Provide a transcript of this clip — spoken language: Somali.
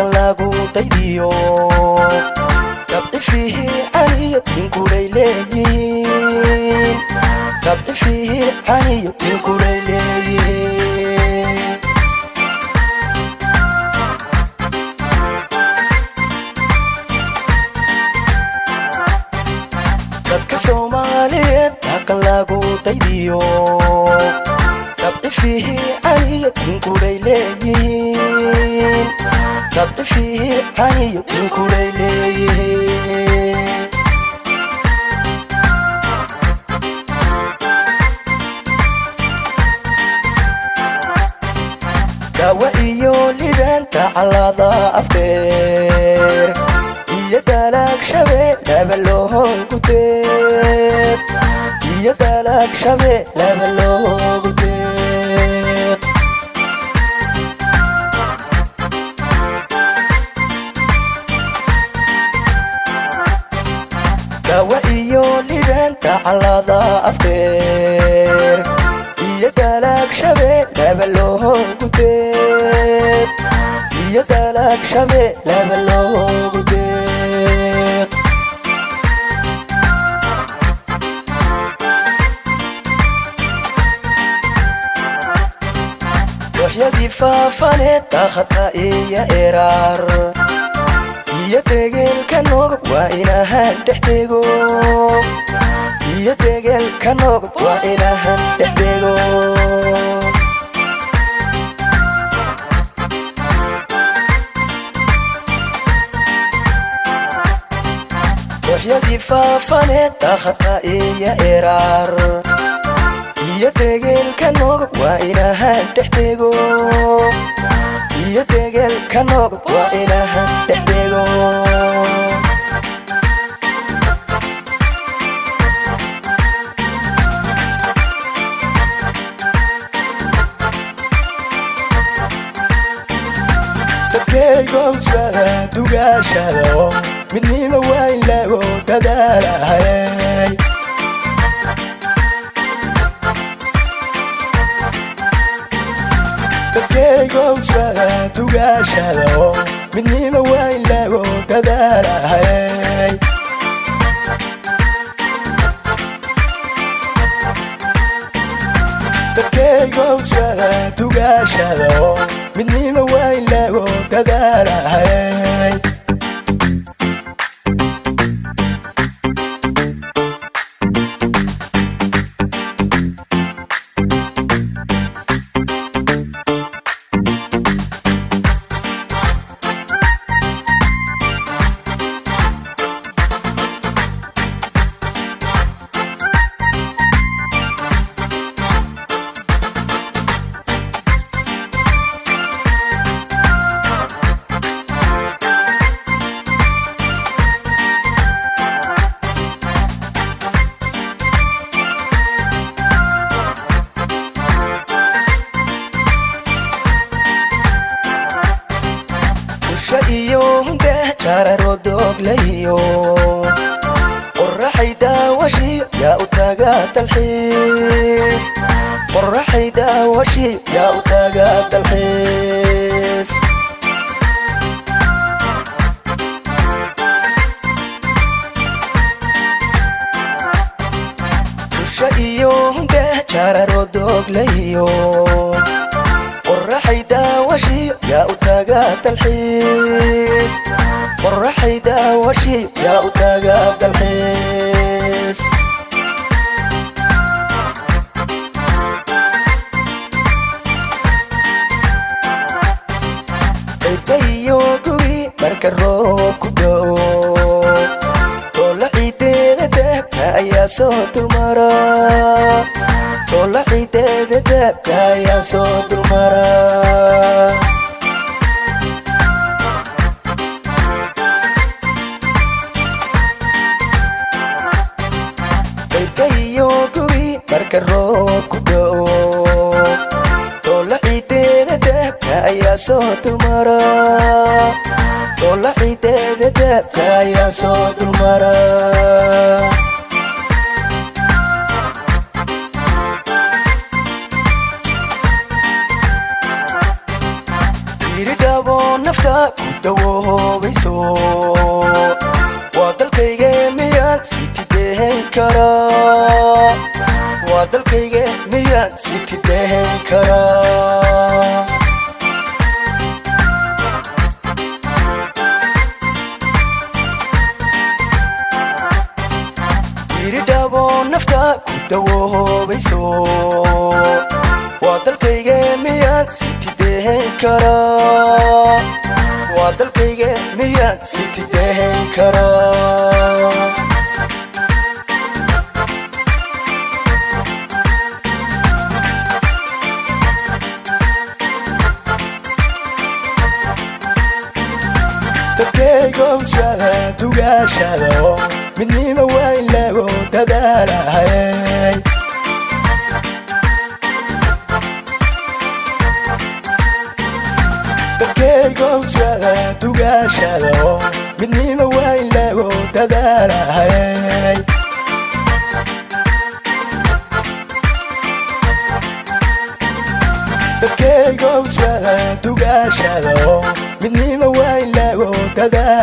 lagu daydiyo gabdhi fiican iyo dinkuray leeyihiin gabdhi fiican iyo dinkuray leeyihiin dadka Soomaaliyeed dhaqan lagu daydiyo gabdhi fiican iyo dinkuray leeyihiin gabdhi fiican iyo dinkuray leeyihiin dawa iyo libanta calada afteer iyo dalag shabeellaba loogu deeq iyo dalag shabeellaba loogu deeq dawa iyo libanta calada afteer iyo dalag shabeellaba loogu deeq iyo dalag shabeellaba loogu deeq waxyadii faafaneed daaqada iyo eraar iyo deegeelka noogab waa inahan dhex dego iyo deegeelka noogab waa inahan dhex dego waxyadii faafaneed daaqada iyo eraar iyo deegeelka noogab waa inahan dhex dego iyo deegeelka noogab waa inahan dhex dego dadkaygoosbaa dugaashado midnima waa in lagu dadaalahay dadkaygoosbaa dugaashado midnima waa in lagu dadaalahay dadkaygoosbaa dugaashado midnima waa in lagu dadaalahay iyo hunde jararo doglayo qorraxay daawashi yaa u taga dalxiis qorraxay daawashi yaa u taga dalxiis iyo hunde jararo doglayo qorraxay daawashi yaa u taga dalxiis qorraxay daawashi yaa u taga dalxiis aytayo gugi marka roob ku da'o tola ciideeda dahabka ayaa soo dulmara tola ciideeda dahabka ayaa soo dulmara aytayo gugi marka roob ku da'o tola ciideeda dahabka ayaa soo dulmara tola ciideeda dahabka ayaa soo dulmara nafta ku dawoobayso waa dalkayga miyaan sitideen karaa waa dalkayga miyaan sitideen karaa diridhabo nafta ku dawoobayso waa dalkayga miyaan sitideen karaa waa dalkayga miyaan sitideen karaa dadkaygow su'aala dugaashada midnimo waa in lagu dadaalahay dadkaygow su'aala dugaashada midnimo waa in lagu dadaalahay dadkaygow su'aala dugaashada midnimo waa in lagu dadaalahay